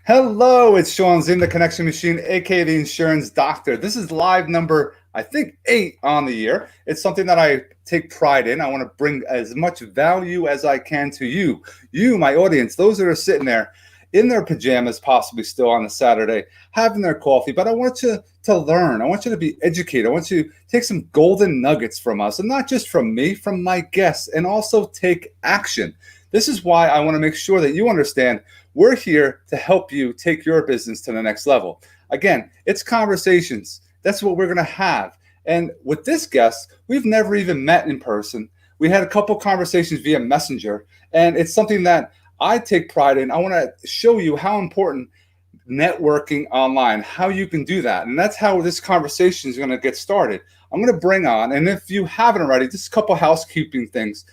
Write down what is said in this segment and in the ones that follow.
Hello, it's Sean Zinn, the Connection Machine, aka the Insurance Doctor. This is live number, I think, 8 on the year. It's something that I take pride in. I want to bring as much value as I can to you, my audience, those that are sitting there in their pajamas, possibly still on a Saturday, having their coffee. But I want you to learn. I want you to be educated. I want you to take some golden nuggets from us, and not just from me, from my guests, and also take action. This is why I want to make sure that you understand we're here to help you take your business to the next level. Again, it's conversations. That's what we're going to have. And with this guest, we've never even met in person. We had a couple conversations via Messenger, and it's something that I take pride in. I want to show you how important networking online, how you can do that. And that's how this conversation is going to get started. I'm going to bring on, and if you haven't already, just a couple housekeeping things.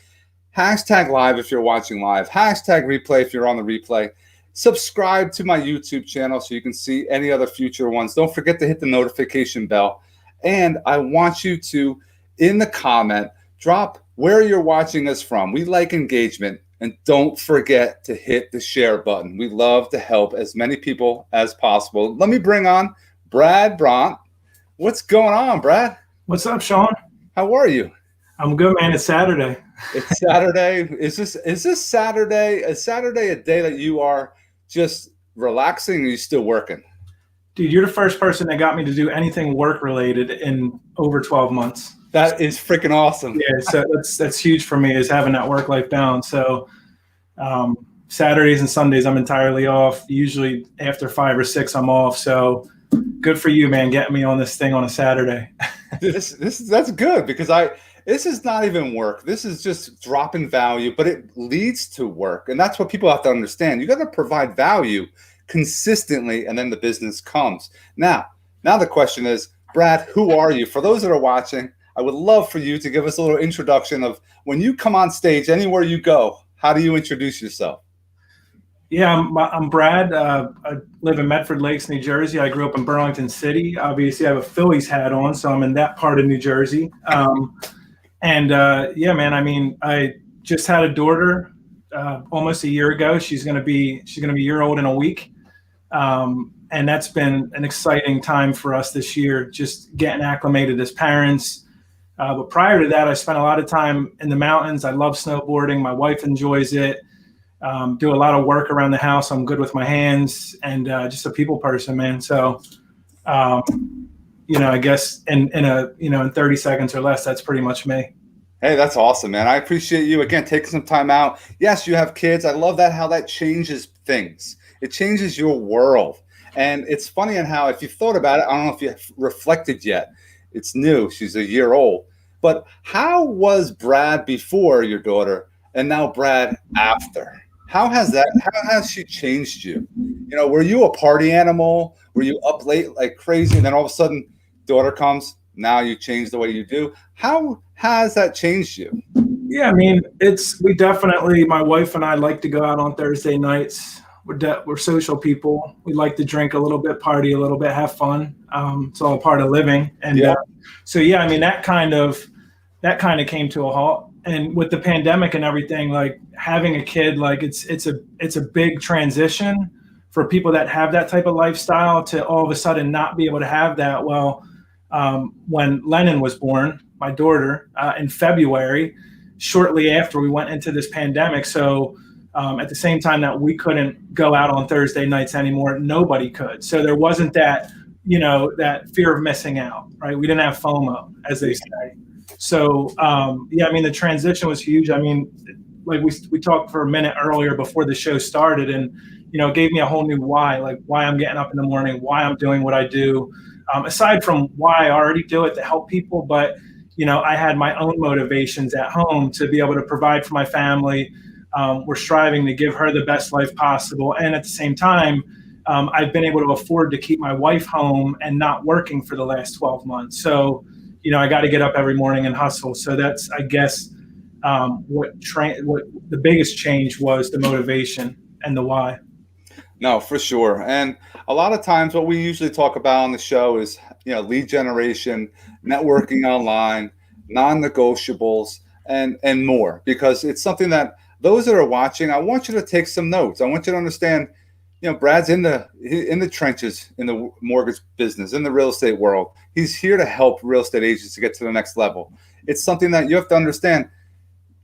Hashtag live if you're watching live. Hashtag replay if you're on the replay. Subscribe to my YouTube channel so you can see any other future ones. Don't forget to hit the notification bell. And I want you to, in the comment, drop where you're watching us from. We like engagement. And don't forget to hit the share button. We love to help as many people as possible. Let me bring on Brad Brandt. What's going on, Brad? What's up, Sean? How are you? I'm good, man. It's Saturday. It's Saturday. Is this Saturday? Is Saturday a day that you are just relaxing, or are you still working? Dude, you're the first person that got me to do anything work related in over 12 months. That is freaking awesome. Yeah, so that's huge for me, is having that work-life balance. So Saturdays and Sundays I'm entirely off. Usually after 5 or 6 I'm off. So good for you, man, getting me on this thing on a Saturday. That's good, because this is not even work. This is just dropping value, but it leads to work. And that's what people have to understand. You got to provide value consistently, and then the business comes. Now the question is, Brad, who are you? For those that are watching, I would love for you to give us a little introduction of when you come on stage, anywhere you go, how do you introduce yourself? Yeah, I'm Brad. I live in Medford Lakes, New Jersey. I grew up in Burlington City. Obviously, I have a Phillies hat on, so I'm in that part of New Jersey. Yeah, man, I mean, I just had a daughter almost a year ago. She's gonna be a year old in a week. And that's been an exciting time for us this year, just getting acclimated as parents. But prior to that, I spent a lot of time in the mountains. I love snowboarding. My wife enjoys it. Do a lot of work around the house. I'm good with my hands, and just a people person, man. So, I guess in 30 seconds or less, that's pretty much me. Hey, that's awesome, man. I appreciate you, again, taking some time out. Yes, you have kids. I love that, how that changes things. It changes your world. And it's funny in how, if you thought about it, I don't know if you've reflected yet. It's new. She's a year old. But how was Brad before your daughter, and now Brad after? How has she changed you? Were you a party animal? Were you up late like crazy, and then all of a sudden daughter comes, now you change the way you do? How has that changed you? Yeah, I mean, we definitely, my wife and I like to go out on Thursday nights. We're social people. We like to drink a little bit, party a little bit, have fun. It's all a part of living. And yeah. So yeah, I mean, that kind of came to a halt. And with the pandemic and everything, like having a kid, like it's a big transition for people that have that type of lifestyle to all of a sudden not be able to have that. Well, when Lennon was born, my daughter, in February, shortly after we went into this pandemic. So at the same time that we couldn't go out on Thursday nights anymore, nobody could. So there wasn't that, that fear of missing out, right? We didn't have FOMO, as they say. So, yeah, I mean, the transition was huge. I mean, like we talked for a minute earlier before the show started, and, it gave me a whole new why, like why I'm getting up in the morning, why I'm doing what I do, aside from why I already do it to help people. But, I had my own motivations at home to be able to provide for my family. We're striving to give her the best life possible. And at the same time, I've been able to afford to keep my wife home and not working for the last 12 months. So, I got to get up every morning and hustle. So that's, I guess, what the biggest change was, the motivation and the why. No, for sure. And a lot of times what we usually talk about on the show is, lead generation, networking online, non-negotiables, and more, because it's something that those that are watching, I want you to take some notes. I want you to understand Brad's in the trenches in the mortgage business, in the real estate world. He's here to help real estate agents to get to the next level. It's something that you have to understand.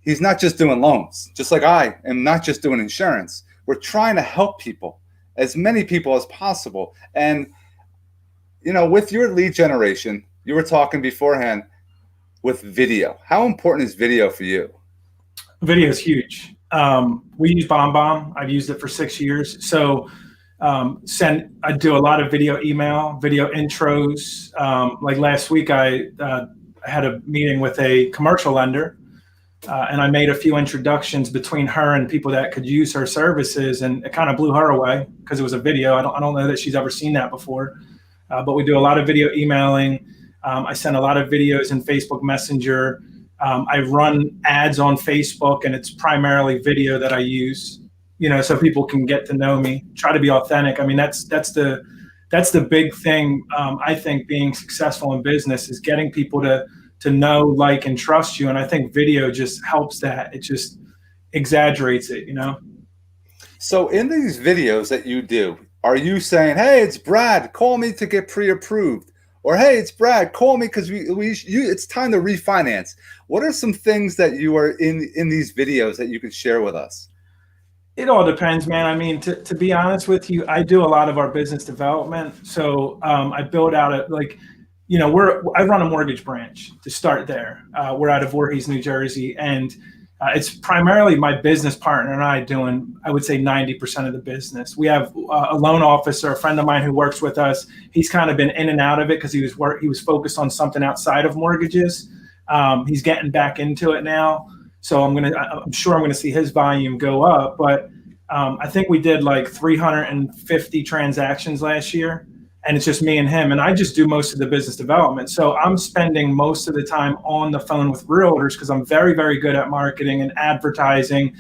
He's not just doing loans, just like I am not just doing insurance. We're trying to help people, as many people as possible. And, with your lead generation, you were talking beforehand with video. How important is video for you? Video is huge. We use BombBomb. I've used it for 6 years. So I do a lot of video email, video intros. Like last week, I had a meeting with a commercial lender, and I made a few introductions between her and people that could use her services, and it kind of blew her away because it was a video. I don't know that she's ever seen that before, but we do a lot of video emailing. I send a lot of videos in Facebook Messenger. I run ads on Facebook, and it's primarily video that I use, so people can get to know me, try to be authentic. I mean, that's the big thing. I think being successful in business is getting people to know, like, and trust you. And I think video just helps that. It just exaggerates it, So in these videos that you do, are you saying, hey, it's Brad, call me to get pre-approved? Or, hey, it's Brad, call me because it's time to refinance. What are some things that you are in these videos that you can share with us? It all depends, man. I mean, to be honest with you, I do a lot of our business development. So I build out I run a mortgage branch to start there. We're out of Voorhees, New Jersey, and it's primarily my business partner and I doing, I would say, 90% of the business. We have a loan officer, a friend of mine who works with us. He's kind of been in and out of it because he was focused on something outside of mortgages. He's getting back into it now, so I'm sure I'm gonna see his volume go up. But I think we did like 350 transactions last year, and it's just me and him, and I just do most of the business development. So I'm spending most of the time on the phone with realtors because I'm very, very good at marketing and advertising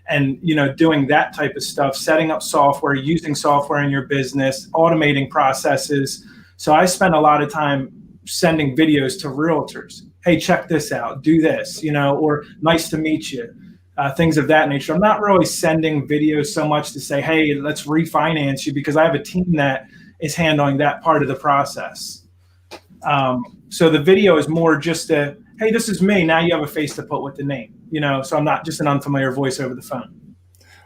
and, doing that type of stuff, setting up software, using software in your business, automating processes. So I spend a lot of time sending videos to realtors. Hey, check this out, do this, or nice to meet you, things of that nature. I'm not really sending videos so much to say, hey, let's refinance you, because I have a team that is handling that part of the process. So the video is more just hey, this is me. Now you have a face to put with the name, so I'm not just an unfamiliar voice over the phone.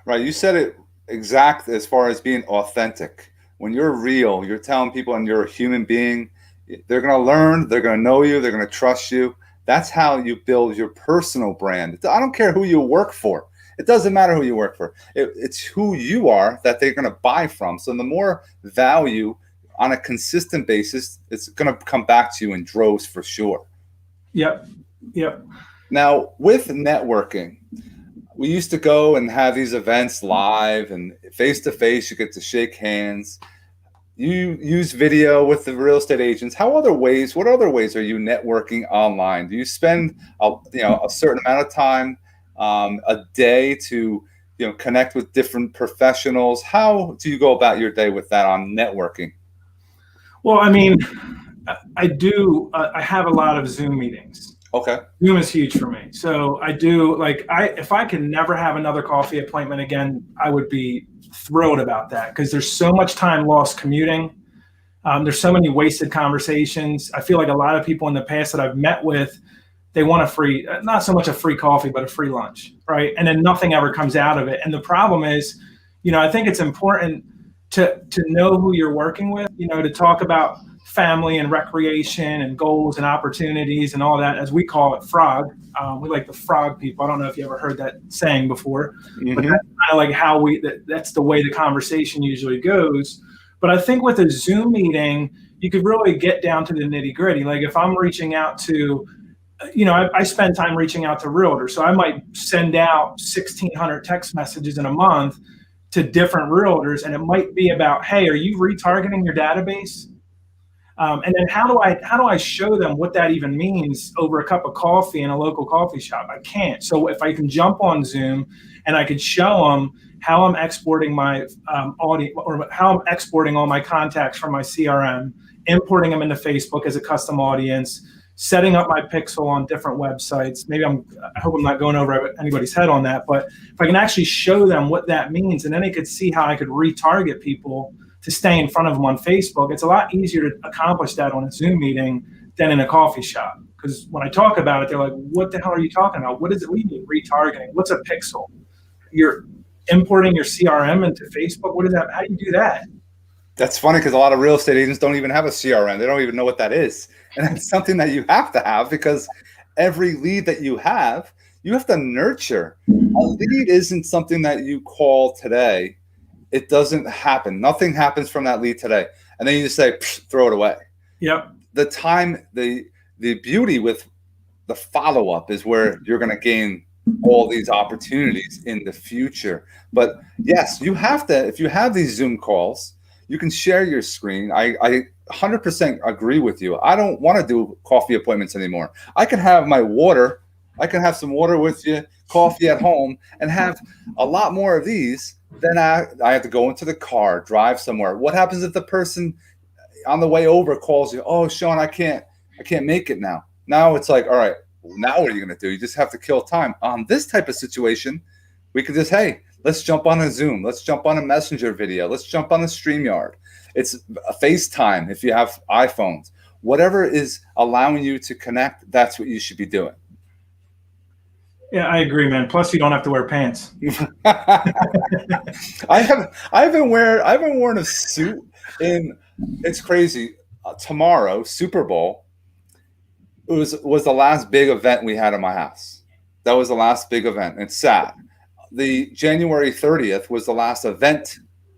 Right. You said it exact as far as being authentic. When you're real, you're telling people and you're a human being, they're going to learn, they're going to know you, they're going to trust you. That's how you build your personal brand. I don't care who you work for. It doesn't matter who you work for. It's who you are that they're going to buy from. So the more value on a consistent basis, it's going to come back to you in droves for sure. Yep. Now, with networking, we used to go and have these events live and face-to-face. You get to shake hands. You use video with the real estate agents. What other ways are you networking online? Do you spend a certain amount of time a day to connect with different professionals? How do you go about your day with that on networking? Well, I mean, I do. I have a lot of Zoom meetings. Okay. Zoom is huge for me. So I do if I can never have another coffee appointment again, I would be thrilled about that, because there's so much time lost commuting. There's so many wasted conversations. I feel like a lot of people in the past that I've met with, they want not so much a free coffee, but a free lunch, right? And then nothing ever comes out of it. And the problem is, I think it's important to know who you're working with, to talk about family and recreation and goals and opportunities and all that, as we call it, frog. We like to frog people. I don't know if you ever heard that saying before, but that's kind of like how that's the way the conversation usually goes. But I think with a Zoom meeting, you could really get down to the nitty gritty. Like if I'm reaching out to, I spend time reaching out to realtors. So I might send out 1,600 text messages in a month to different realtors. And it might be about, hey, are you retargeting your database? And then how do I show them what that even means over a cup of coffee in a local coffee shop? I can't. So if I can jump on Zoom and I could show them how I'm exporting my audience, or how I'm exporting all my contacts from my CRM, importing them into Facebook as a custom audience, setting up my pixel on different websites. I hope I'm not going over anybody's head on that, but if I can actually show them what that means, and then they could see how I could retarget people to stay in front of them on Facebook. It's a lot easier to accomplish that on a Zoom meeting than in a coffee shop. Because when I talk about it, they're like, what the hell are you talking about? What does it mean, retargeting? What's a pixel? You're importing your CRM into Facebook? What is that? How do you do that? That's funny because a lot of real estate agents don't even have a CRM. They don't even know what that is. And it's something that you have to have, because every lead that you have to nurture. A lead isn't something that you call today. It doesn't happen. Nothing happens from that lead today. And then you just say, throw it away. Yep. The beauty with the follow-up is where you're going to gain all these opportunities in the future. But yes, you have to, if you have these Zoom calls, you can share your screen. I 100% agree with you. I don't want to do coffee appointments anymore. I can have my water. I can have some water with you, coffee at home, and have a lot more of these. Then I have to go into the car, drive somewhere. What happens if the person on the way over calls you? Oh, Sean, I can't make it now. Now it's like, all right, now what are you going to do? You just have to kill time. On this type of situation, we can just, hey, let's jump on a Zoom. Let's jump on a Messenger video. Let's jump on a StreamYard. It's a FaceTime if you have iPhones. Whatever is allowing you to connect, that's what you should be doing. Yeah, I agree, man. Plus, you don't have to wear pants. I haven't worn a suit in. It's crazy. Tomorrow, Super Bowl, was the last big event we had in my house. That was the last big event. It's sad. The January 30th was the last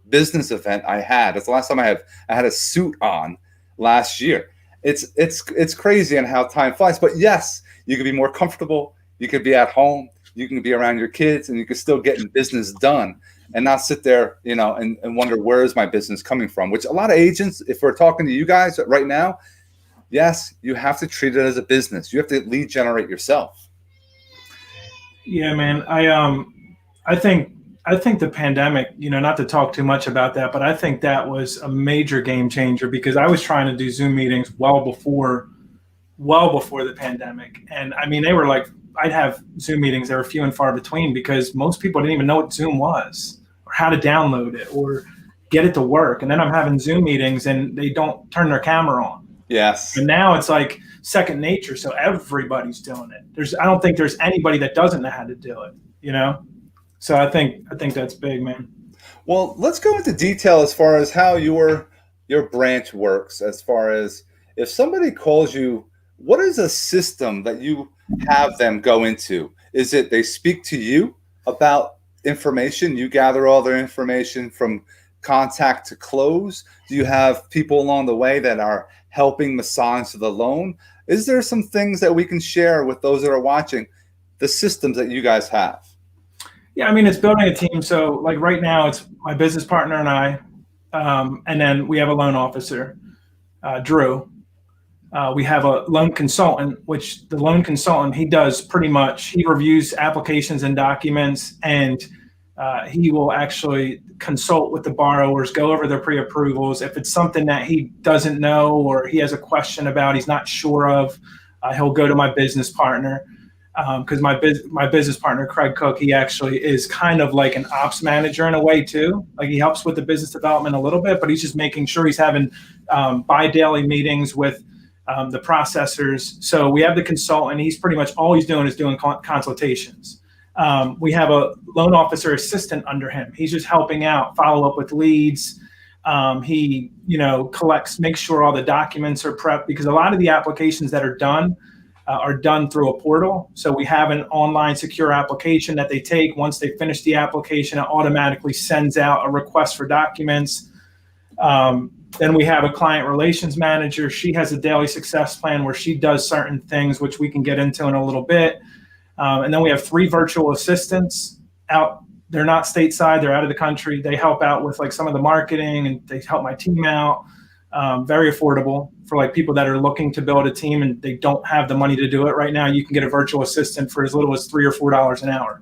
business event I had. It's the last time I had a suit on last year. It's crazy on how time flies. But yes, you can be more comfortable. You could be at home. You can be around your kids, and you can still get business done and not sit there, and wonder, where is my business coming from? Which a lot of agents, if we're talking to you guys right now, yes, you have to treat it as a business. You have to lead generate yourself. Yeah, man. I think the pandemic, not to talk too much about that, but I think that was a major game changer, because I was trying to do Zoom meetings well before the pandemic. And I mean, they were like, I'd have Zoom meetings, they were few and far between, because most people didn't even know what Zoom was or how to download it or get it to work. And then I'm having Zoom meetings and they don't turn their camera on. Yes. And now it's like second nature. So everybody's doing it. I don't think there's anybody that doesn't know how to do it, So I think that's big, man. Well, let's go into detail as far as how your branch works. As far as if somebody calls you, what is a system that you have them go into? Is it they speak to you about information? You gather all their information from contact to close? Do you have people along the way that are helping massage the loan? Is there some things that we can share with those that are watching, the systems that you guys have? Yeah, I mean, it's building a team. So like right now, it's my business partner and I, and then we have a loan officer, Drew. We have a loan consultant, which the loan consultant, he does pretty much, he reviews applications and documents, and he will actually consult with the borrowers, go over their pre-approvals. If it's something that he doesn't know or he has a question about, he's not sure of, he'll go to my business partner. Because my business partner, Craig Cook, he actually is kind of like an ops manager in a way too. Like he helps with the business development a little bit, but he's just making sure he's having bi-daily meetings with the processors. So we have the consultant. He's pretty much all he's doing is doing consultations. We have a loan officer assistant under him. He's just helping out, follow up with leads. He, collects, makes sure all the documents are prepped, because a lot of the applications that are done through a portal. So we have an online secure application that they take. Once they finish the application, it automatically sends out a request for documents. Then we have a client relations manager. She has a daily success plan where she does certain things, which we can get into in a little bit. And then we have 3 virtual assistants out. They're not stateside. They're out of the country. They help out with like some of the marketing, and they help my team out. Very affordable for like people that are looking to build a team and they don't have the money to do it right now. You can get a virtual assistant for as little as $3 or $4 an hour.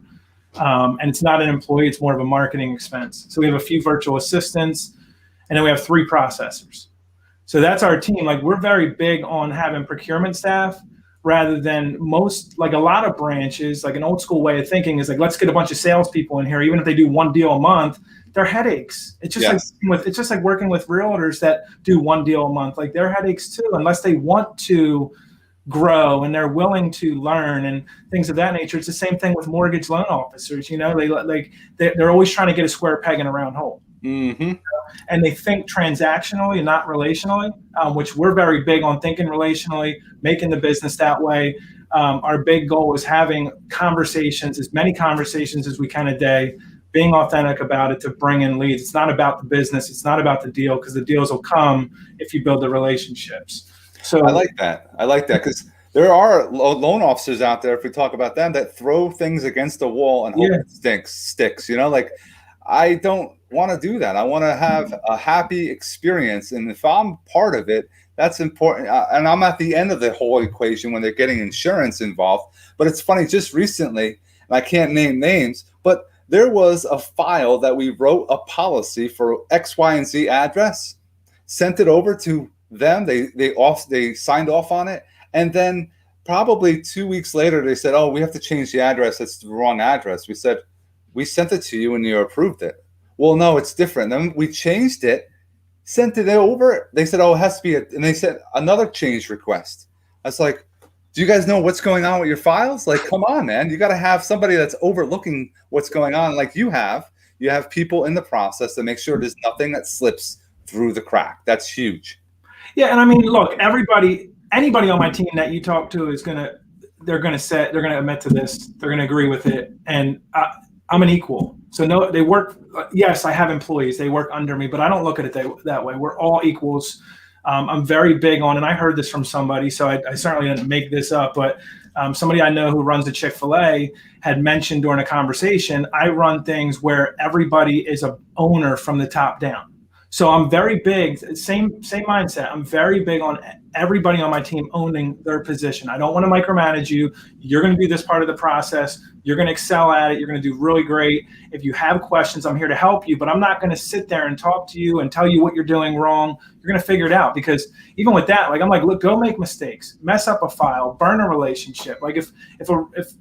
And it's not an employee, it's more of a marketing expense. So we have a few virtual assistants, and then we have 3 processors. So that's our team. Like, we're very big on having procurement staff rather than most, like a lot of branches, like an old school way of thinking is like, let's get a bunch of salespeople in here. Even if they do one deal a month, they're headaches. It's just it's just like working with realtors that do one deal a month. Like, they're headaches too, unless they want to grow and they're willing to learn and things of that nature. It's the same thing with mortgage loan officers. They're always trying to get a square peg in a round hole. Mm-hmm. And they think transactionally and not relationally, which we're very big on thinking relationally, making the business that way. Our big goal is having conversations, as many conversations as we can a day, being authentic about it to bring in leads. It's not about the business. It's not about the deal, because the deals will come if you build the relationships. So I like that because there are loan officers out there, if we talk about them, that throw things against the wall and hope it sticks. Like, I don't want to do that. I want to have a happy experience. And if I'm part of it, that's important. And I'm at the end of the whole equation when they're getting insurance involved. But it's funny, just recently, and I can't name names, but there was a file that we wrote a policy for X, Y, and Z address, sent it over to them. They signed off on it. And then probably 2 weeks later, they said, oh, we have to change the address. That's the wrong address. We said, we sent it to you and you approved it. Well, no, it's different. Then we changed it, sent it over. They said, oh, it has to be and they said another change request. I was like, do you guys know what's going on with your files? Like, come on, man. You got to have somebody that's overlooking what's going on. Like you have people in the process to make sure there's nothing that slips through the crack. That's huge. Yeah. And I mean, look, anybody on my team that you talk to they're going to admit to this. They're going to agree with it. And I'm an equal. So no, they work. Yes, I have employees. They work under me, but I don't look at it that way. We're all equals. I'm very big on, and I heard this from somebody, so I certainly didn't make this up, but somebody I know who runs a Chick-fil-A had mentioned during a conversation, I run things where everybody is a owner from the top down. So I'm very big, same mindset. I'm very big on everybody on my team owning their position. I don't want to micromanage you. You're going to do this part of the process. You're going to excel at it. You're going to do really great. If you have questions, I'm here to help you, but I'm not going to sit there and talk to you and tell you what you're doing wrong. You're going to figure it out, because even with that, like, I'm like, look, go make mistakes, mess up a file, burn a relationship. Like if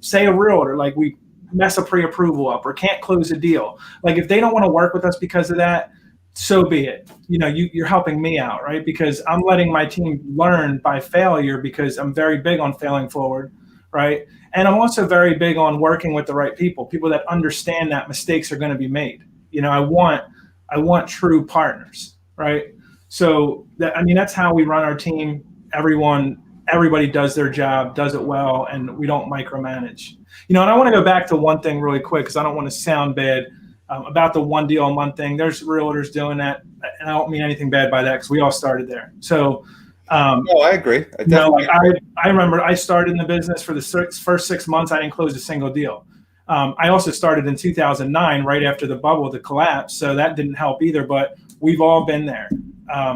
say a realtor, like, we mess a pre-approval up or can't close a deal. Like, if they don't want to work with us because of that, so be it. You're helping me out, right? Because I'm letting my team learn by failure, because I'm very big on failing forward, right? And I'm also very big on working with the right people that understand that mistakes are going to be made. I want true partners, right? So that's how we run our team. Everybody does their job, does it well, and we don't micromanage. And I want to go back to one thing really quick, because I don't want to sound bad. About the one deal a month thing, there's realtors doing that, and I don't mean anything bad by that, because we all started there. So, no, I agree. I remember I started in the business for the first 6 months. I didn't close a single deal. I also started in 2009, right after the bubble, the collapse. So that didn't help either. But we've all been there.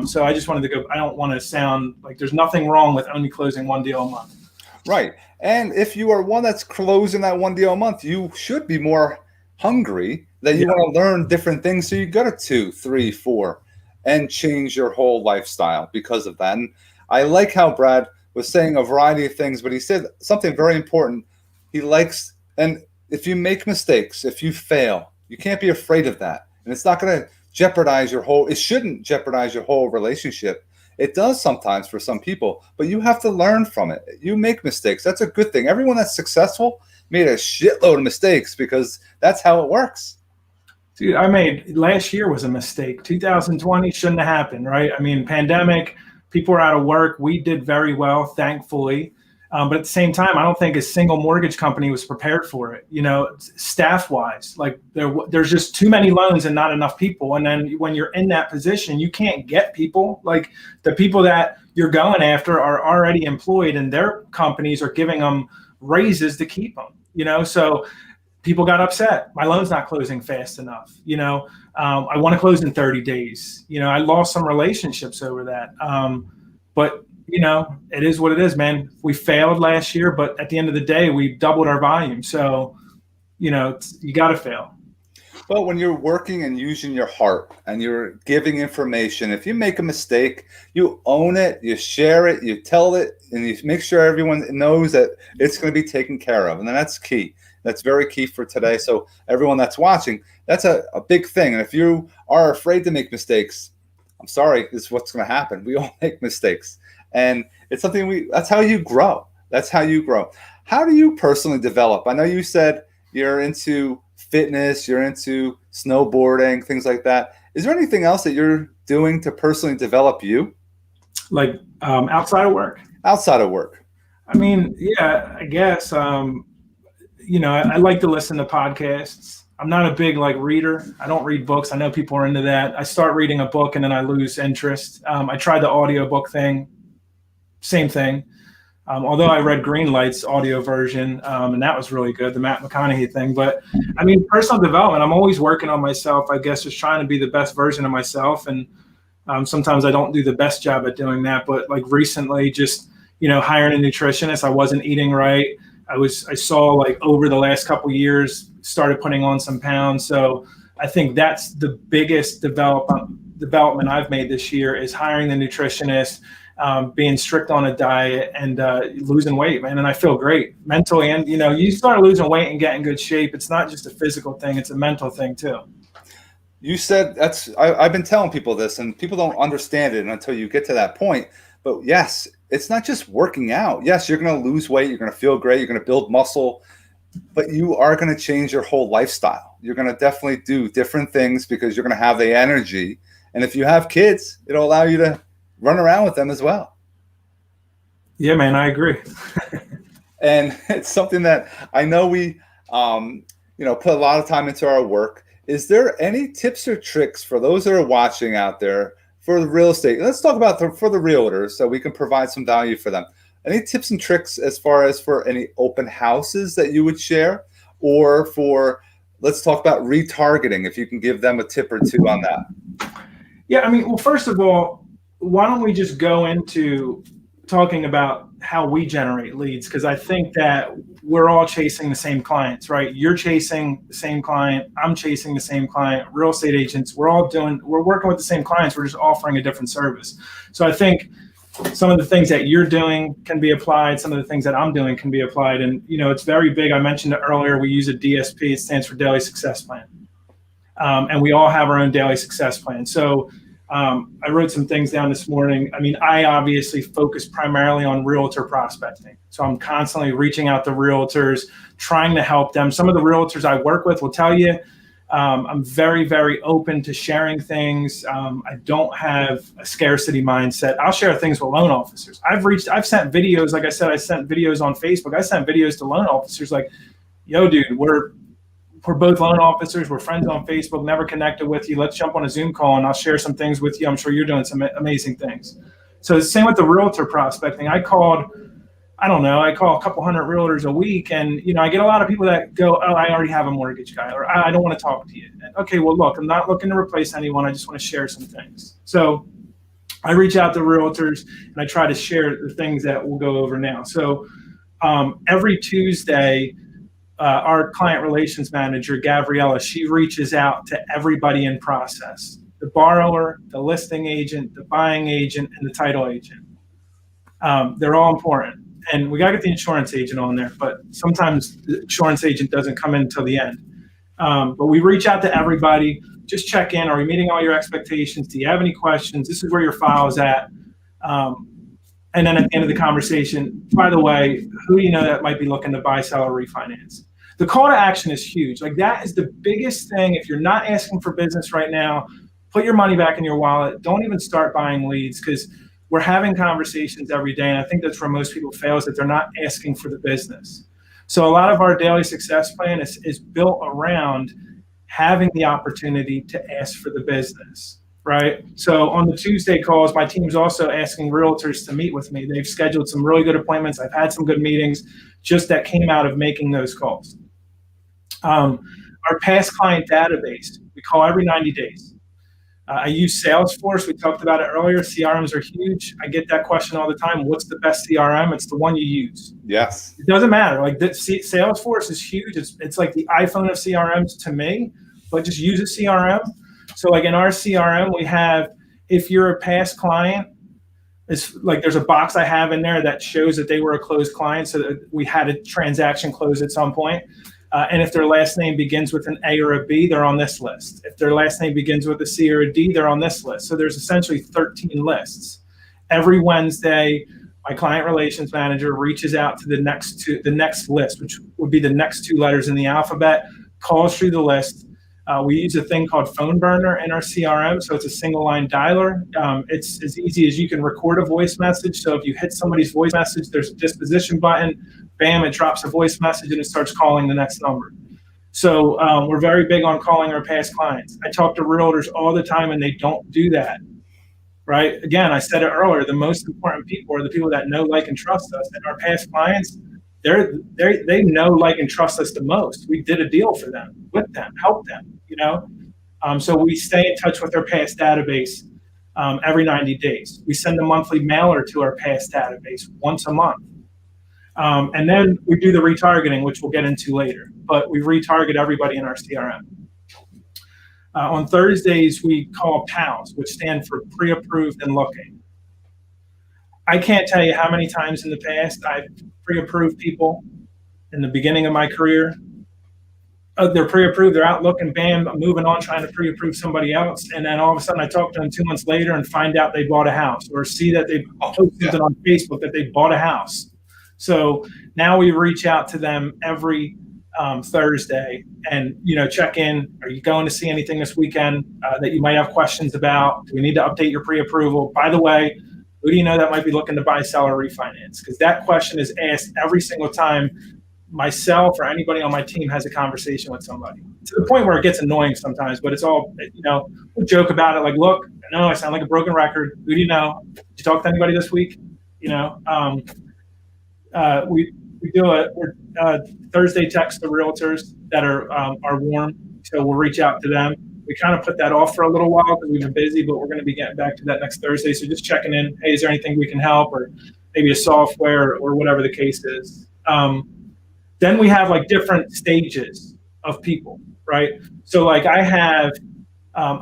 So I just wanted to go. I don't want to sound like there's nothing wrong with only closing one deal a month. Right. And if you are one that's closing that one deal a month, you should be more hungry that you want to learn different things. So you go to 2, 3, 4 and change your whole lifestyle because of that. And I like how Brad was saying a variety of things, but he said something very important. He likes, and if you make mistakes, if you fail, you can't be afraid of that. And it's not going to jeopardize it shouldn't jeopardize your whole relationship. It does sometimes for some people, but you have to learn from it. You make mistakes. That's a good thing. Everyone that's successful made a shitload of mistakes, because that's how it works. Dude, last year was a mistake. 2020 shouldn't have happened, right? I mean, pandemic, people were out of work. We did very well, thankfully. But at the same time, I don't think a single mortgage company was prepared for it, staff-wise. Like, there's just too many loans and not enough people. And then when you're in that position, you can't get people. Like, the people that you're going after are already employed, and their companies are giving them raises to keep them, so people got upset. My loan's not closing fast enough. I want to close in 30 days. I lost some relationships over that. But it is what it is, man. We failed last year, but at the end of the day, we doubled our volume. So, you got to fail. But when you're working and using your heart and you're giving information, if you make a mistake, you own it, you share it, you tell it, and you make sure everyone knows that it's going to be taken care of. And then that's key. That's very key for today. So everyone that's watching, that's a big thing. And if you are afraid to make mistakes, I'm sorry, this is what's going to happen. We all make mistakes. And it's something that's how you grow. That's how you grow. How do you personally develop? I know you said you're into fitness, you're into snowboarding, things like that. Is there anything else that you're doing to personally develop you? Like outside of work? Outside of work. I mean, yeah, I guess, I like to listen to podcasts. I'm not a big reader. I don't read books. I know people are into that. I start reading a book and then I lose interest. I tried the audiobook thing, same thing. Although I read Greenlight's audio version, and that was really good, the Matt McConaughey thing. But I mean, personal development, I'm always working on myself, I guess, just trying to be the best version of myself. And sometimes I don't do the best job at doing that. But recently, just, hiring a nutritionist, I wasn't eating right. I saw over the last couple of years, started putting on some pounds. So I think that's the biggest development I've made this year is hiring the nutritionist, being strict on a diet and losing weight, man. And I feel great mentally. And, you start losing weight and get in good shape. It's not just a physical thing. It's a mental thing too. You said I've been telling people this and people don't understand it until you get to that point. But yes, it's not just working out. Yes, you're going to lose weight. You're going to feel great. You're going to build muscle, but you are going to change your whole lifestyle. You're going to definitely do different things because you're going to have the energy. And if you have kids, it'll allow you to run around with them as well. Yeah, man, I agree. And it's something that I know we, put a lot of time into our work. Is there any tips or tricks for those that are watching out there for the real estate? Let's talk about for the realtors so we can provide some value for them. Any tips and tricks as far as for any open houses that you would share, or let's talk about retargeting, if you can give them a tip or two on that. Yeah, I mean, well, first of all, why don't we just go into talking about how we generate leads? Because I think that we're all chasing the same clients, right? You're chasing the same client. I'm chasing the same client. Real estate agents, we're working with the same clients. We're just offering a different service. So I think some of the things that you're doing can be applied. Some of the things that I'm doing can be applied. And, it's very big. I mentioned it earlier. We use a DSP. It stands for Daily Success Plan. And we all have our own daily success plan. So I wrote some things down this morning. I mean, I obviously focus primarily on realtor prospecting. So I'm constantly reaching out to realtors, trying to help them. Some of the realtors I work with will tell you I'm very, very open to sharing things. I don't have a scarcity mindset. I'll share things with loan officers. I've sent videos. Like I said, I sent videos on Facebook. I sent videos to loan officers like, yo, dude, we're both loan officers. We're friends on Facebook, never connected with you. Let's jump on a Zoom call and I'll share some things with you. I'm sure you're doing some amazing things. So the same with the realtor prospecting. I call a couple hundred realtors a week. And, I get a lot of people that go, oh, I already have a mortgage guy, or I don't want to talk to you. And, okay, well, look, I'm not looking to replace anyone. I just want to share some things. So I reach out to realtors and I try to share the things that we'll go over now. So every Tuesday, our client relations manager, Gabriella, she reaches out to everybody in process: the borrower, the listing agent, the buying agent, and the title agent. They're all important. And we got to get the insurance agent on there, but sometimes the insurance agent doesn't come in until the end. But we reach out to everybody, just check in. Are we meeting all your expectations? Do you have any questions? This is where your file is at. And then at the end of the conversation, by the way, who do you know that might be looking to buy, sell, or refinance? The call to action is huge. That is the biggest thing. If you're not asking for business right now, put your money back in your wallet. Don't even start buying leads, because we're having conversations every day. And I think that's where most people fail, is that they're not asking for the business. So a lot of our daily success plan is built around having the opportunity to ask for the business. Right. So on the Tuesday calls, my team's also asking realtors to meet with me. They've scheduled some really good appointments. I've had some good meetings just that came out of making those calls. Our past client database, we call every 90 days. I use Salesforce. We talked about it earlier. CRMs are huge. I get that question all the time. What's the best CRM? It's the one you use. Yes. It doesn't matter. Salesforce is huge. It's like the iPhone of CRMs to me. but just use a CRM. So like in our CRM, we have, if you're a past client, it's like there's a box I have in there that shows that they were a closed client, so that we had a transaction close at some point. And if their last name begins with an A or a B, they're on this list. If their last name begins with a C or a D, they're on this list. So there's essentially 13 lists. Every Wednesday, my client relations manager reaches out to the next list, which would be the next 2 letters in the alphabet, calls through the list. We use a thing called Phone Burner in our CRM, so it's a single line dialer. It's as easy as you can record a voice message. So if you hit somebody's voice message, there's a disposition button, bam, it drops a voice message and it starts calling the next number. So we're very big on calling our past clients. I talk to realtors all the time and they don't do that, right? Again, I said it earlier, the most important people are the people that know, like, and trust us. And our past clients, they know, like, and trust us the most. We did a deal for them, with them, help them, so we stay in touch with our past database every 90 days. We send a monthly mailer to our past database once a month. And then we do the retargeting, which we'll get into later, but we retarget everybody in our CRM. On Thursdays, we call PALs, which stand for pre-approved and looking. I can't tell you how many times in the past I've pre-approved people in the beginning of my career. They're pre-approved, they're out looking, bam, I'm moving on, trying to pre-approve somebody else. And then all of a sudden I talk to them 2 months later and find out they bought a house, or see that they posted on Facebook that they bought a house. So now we reach out to them every Thursday and, check in. Are you going to see anything this weekend that you might have questions about? Do we need to update your pre-approval? By the way, who do you know that might be looking to buy, sell, or refinance? Because that question is asked every single time myself or anybody on my team has a conversation with somebody, to the point where it gets annoying sometimes, but it's all, we'll joke about it. Like, look, I know I sound like a broken record. Who do you know? Did you talk to anybody this week? We do a Thursday text to realtors that are warm. So we'll reach out to them. We kind of put that off for a little while because we've been busy, but we're going to be getting back to that next Thursday. So just checking in. Hey, is there anything we can help, or maybe a software or whatever the case is. Then we have like different stages of people, right? So like I have,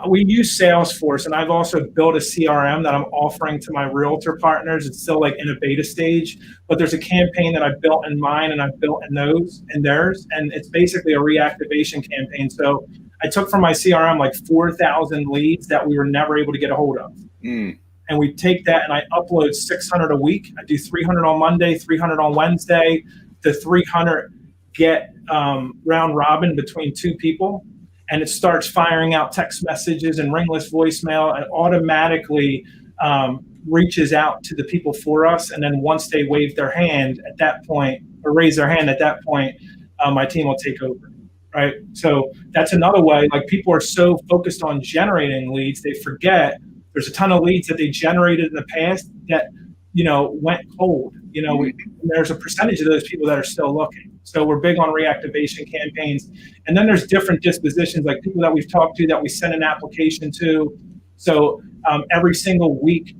we use Salesforce, and I've also built a CRM that I'm offering to my realtor partners. It's still like in a beta stage, but there's a campaign that I built in mine and I've built in theirs. And it's basically a reactivation campaign. So I took from my CRM like 4,000 leads that we were never able to get a hold of. And we take that and I upload 600 a week. I do 300 on Monday, 300 on Wednesday. The 300 get round robin between 2 people, and it starts firing out text messages and ringless voicemail, and automatically reaches out to the people for us. And then once they wave their hand at that point, or raise their hand at that point, my team will take over, right? So that's another way. Like, people are so focused on generating leads, they forget there's a ton of leads that they generated in the past that went cold. There's a percentage of those people that are still looking. So we're big on reactivation campaigns. And then there's different dispositions, like people that we've talked to that we send an application to. So every single week,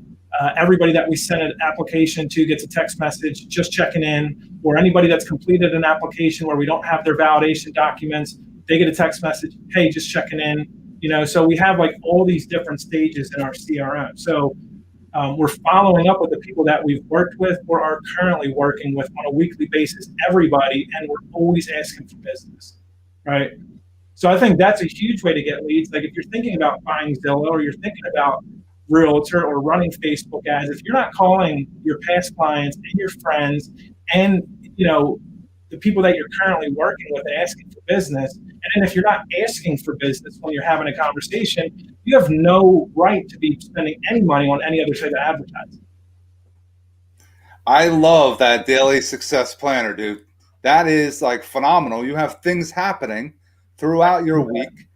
everybody that we send an application to gets a text message just checking in, or anybody that's completed an application where we don't have their validation documents, they get a text message, hey, just checking in. So we have like all these different stages in our CRM. So we're following up with the people that we've worked with or are currently working with on a weekly basis, everybody, and we're always asking for business, right? So I think that's a huge way to get leads. Like, if you're thinking about buying Zillow, or you're thinking about Realtor or running Facebook ads, if you're not calling your past clients and your friends and the people that you're currently working with and asking for business, and then if you're not asking for business when you're having a conversation, you have no right to be spending any money on any other type of advertising. I love that daily success planner, dude. That is like phenomenal. You have things happening throughout your week,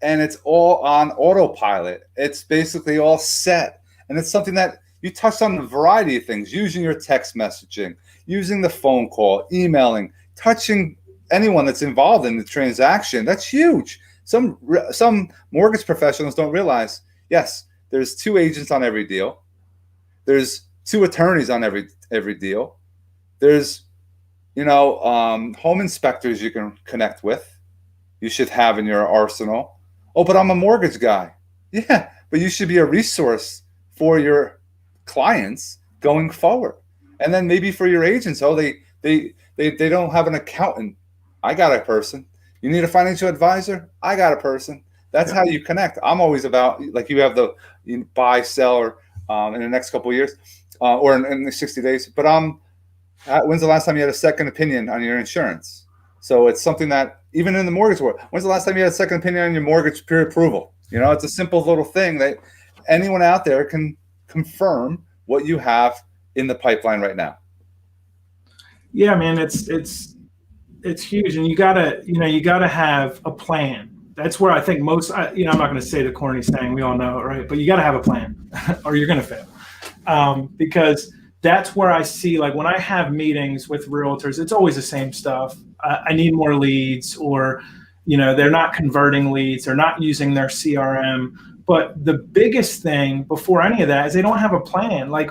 and it's all on autopilot. It's basically all set. And it's something that you touched on, a variety of things, using your text messaging, using the phone call, emailing, touching anyone that's involved in the transaction. That's huge. Some mortgage professionals don't realize, yes, there's 2 agents on every deal. There's 2 attorneys on every deal. There's, home inspectors you can connect with. you should have in your arsenal. Oh, but I'm a mortgage guy. Yeah, but you should be a resource for your clients going forward. And then maybe for your agents, oh, they don't have an accountant. I got a person. You need a financial advisor? I got a person. That's how you connect. I'm always about, like, you have the buy, sell, or in the next couple of years, or in the 60 days. But when's the last time you had a second opinion on your insurance? So it's something that, even in the mortgage world, when's the last time you had a second opinion on your mortgage pre-approval? You know, it's a simple little thing that anyone out there can confirm what you have in the pipeline right now. Yeah, man, it's huge, and you gotta have a plan. That's where I think most, I'm not going to say the corny saying, we all know it, right? But you got to have a plan or you're going to fail. Because that's where I see, like, when I have meetings with realtors, it's always the same stuff. I need more leads, or, they're not converting leads. They're not using their CRM. But the biggest thing before any of that is they don't have a plan. Like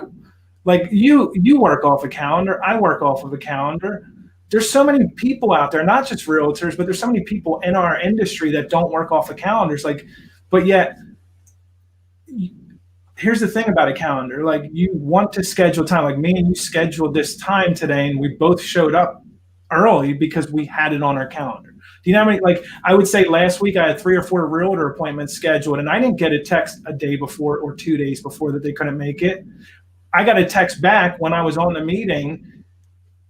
you work off a calendar. I work off of a calendar. There's so many people out there, not just realtors, but there's so many people in our industry that don't work off of calendars. But yet, here's the thing about a calendar. Like, you want to schedule time. Like, me and you scheduled this time today, and we both showed up early because we had it on our calendar. Do you know how many, like, I would say last week I had 3 or 4 realtor appointments scheduled, and I didn't get a text a day before or 2 days before that they couldn't make it. I got a text back when I was on the meeting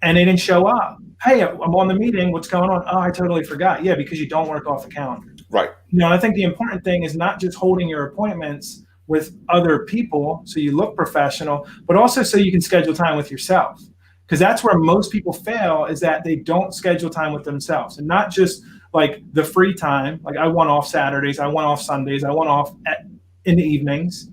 and they didn't show up. Hey, I'm on the meeting. What's going on? Oh, I totally forgot. Yeah, because you don't work off a calendar. Right. I think the important thing is not just holding your appointments with other people so you look professional, but also so you can schedule time with yourself. Because that's where most people fail, is that they don't schedule time with themselves. And not just like the free time. Like, I want off Saturdays, I want off Sundays, I want off in the evenings.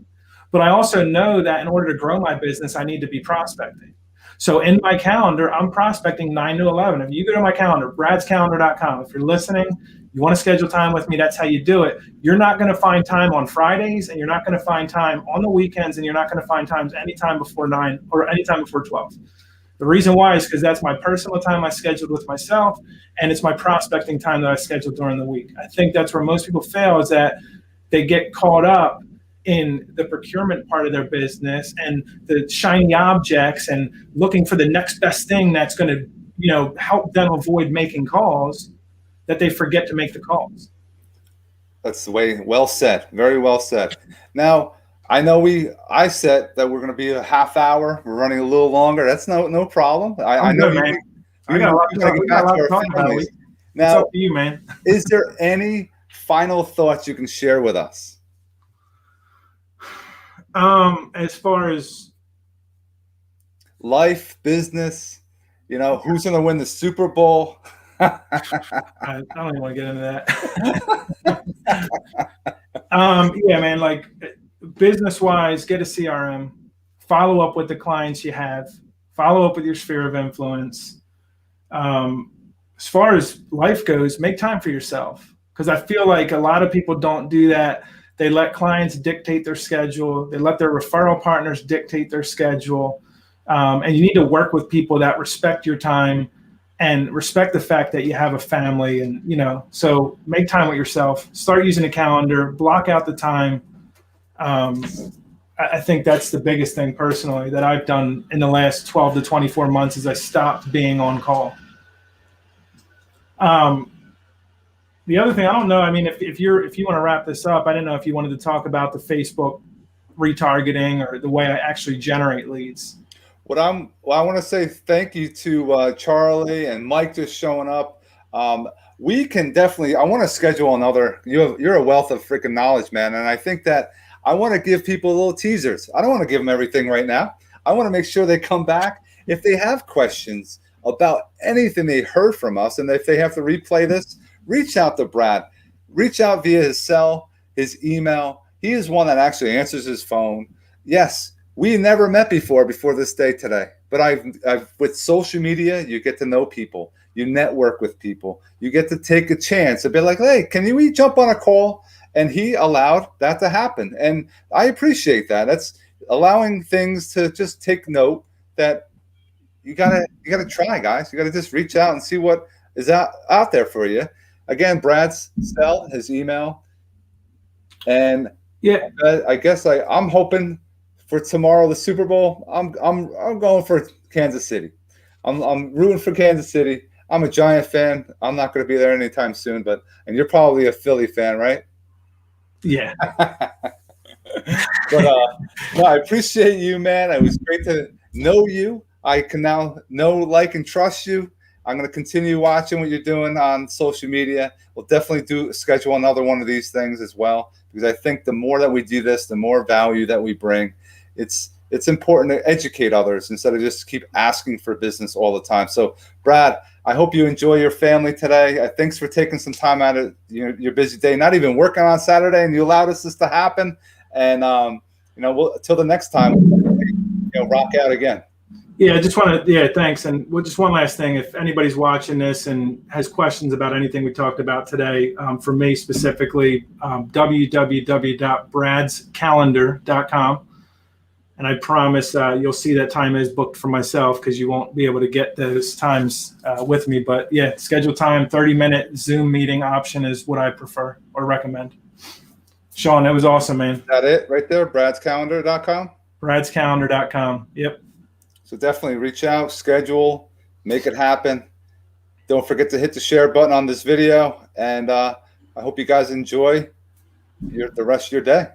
But I also know that in order to grow my business, I need to be prospecting. So in my calendar, I'm prospecting 9 to 11. If you go to my calendar, bradscalendar.com, if you're listening, you want to schedule time with me, that's how you do it. You're not going to find time on Fridays, and you're not going to find time on the weekends, and you're not going to find times anytime before 9 or anytime before 12. The reason why is because that's my personal time I scheduled with myself, and it's my prospecting time that I scheduled during the week. I think that's where most people fail, is that they get caught up in the procurement part of their business and the shiny objects and looking for the next best thing that's going to, help them avoid making calls, that they forget to make the calls. That's the way. Well said. Very well said. Now, I know I said that we're going to be a half hour. We're running a little longer. That's no problem. I know, man. I got a lot to talk about. Now, it's up to you, man. Is there any final thoughts you can share with us? As far as life, business, who's going to win the Super Bowl? I don't even want to get into that. Yeah, man, like, business-wise, get a CRM, follow up with the clients you have, follow up with your sphere of influence. As far as life goes, make time for yourself, because I feel like a lot of people don't do that. They let clients dictate their schedule. They let their referral partners dictate their schedule. And you need to work with people that respect your time and respect the fact that you have a family. And, so make time with yourself. Start using a calendar. Block out the time. I think that's the biggest thing personally that I've done in the last 12 to 24 months, is I stopped being on call. The other thing, I don't know, I mean, if you want to wrap this up, I didn't know if you wanted to talk about the Facebook retargeting or the way I actually generate leads. I want to say thank you to Charlie and Mike just showing up. We can definitely, I want to schedule another, you're a wealth of freaking knowledge, man. And I think that I want to give people little teasers. I don't want to give them everything right now. I want to make sure they come back if they have questions about anything they heard from us. And if they have to replay this, reach out to Brad. Reach out via his cell, his email. He is one that actually answers his phone. Yes, we never met before this day today. But I've with social media, you get to know people. You network with people. You get to take a chance and be like, hey, can we jump on a call? And he allowed that to happen. And I appreciate that. That's allowing things to just take note that you gotta try, guys. You gotta just reach out and see what is out there for you. again, Brad's cell, his email, and Yeah. I guess I'm hoping for tomorrow, the Super Bowl. I'm going for Kansas City. I'm rooting for Kansas City. I'm a Giant fan. I'm not going to be there anytime soon, and you're probably a Philly fan, right? Yeah. But no, I appreciate you, man. It was great to know you. I can now know, like, and trust you. I'm going to continue watching what you're doing on social media. We'll definitely schedule another one of these things as well, because I think the more that we do this, the more value that we bring. It's important to educate others instead of just keep asking for business all the time. So, Brad, I hope you enjoy your family today. Thanks for taking some time out of your busy day, not even working on Saturday, and you allowed this to happen. And till the next time, rock out again. Yeah, I just want to, thanks. And just one last thing. If anybody's watching this and has questions about anything we talked about today, for me specifically, www.bradscalendar.com. And I promise you'll see that time is booked for myself, because you won't be able to get those times with me. But yeah, schedule time, 30-minute Zoom meeting option is what I prefer or recommend. Sean, that was awesome, man. Is that it right there? Bradscalendar.com? Bradscalendar.com. Yep. So definitely reach out, schedule, make it happen. Don't forget to hit the share button on this video. And I hope you guys enjoy the rest of your day.